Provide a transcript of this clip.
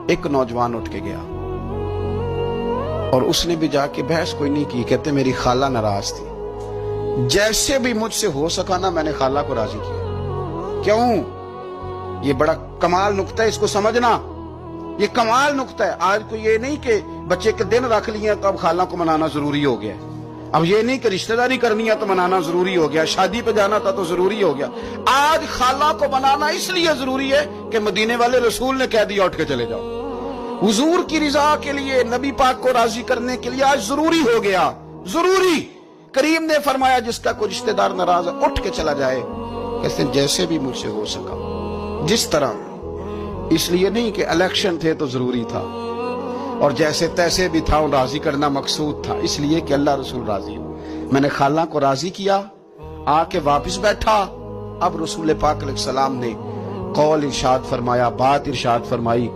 ایک نوجوان اٹھ کے گیا اور اس نے بھی جا کے بحث کوئی نہیں کی. کہتے میری خالہ ناراض تھی, جیسے بھی مجھ سے ہو سکا نا میں نے خالہ کو راضی کیا. کیوں؟ یہ بڑا کمال نقطہ ہے, اس کو سمجھنا. یہ کمال نقطہ ہے. آج کو یہ نہیں کہ بچے کے دن رکھ لیے تو اب خالہ کو منانا ضروری ہو گیا. اب یہ نہیں کہ رشتہ داری کرنی ہے تو منانا ضروری ہو گیا, شادی پہ جانا تھا تو ضروری ہو گیا. آج خالہ کو منانا اس لیے ضروری ہے کہ مدینے والے رسول نے کہہ دیا اٹھ کے چلے جاؤ. حضور کی رضا کے لیے, نبی پاک کو راضی کرنے کے لیے آج ضروری ہو گیا. ضروری. کریم نے فرمایا جس کا کوئی رشتہ دار ناراض ہے اٹھ کے چلا جائے. کہتے ہیں جیسے بھی مجھ سے ہو سکا, جس طرح. اس لیے نہیں کہ الیکشن تھے تو ضروری تھا, اور جیسے تیسے بھی تھا راضی کرنا مقصود تھا, اس لیے کہ اللہ رسول راضی ہو. میں نے خالہ کو راضی کیا, آ کے واپس بیٹھا. اب رسول پاک علیہ السلام نے قول ارشاد فرمایا, بات ارشاد فرمائی.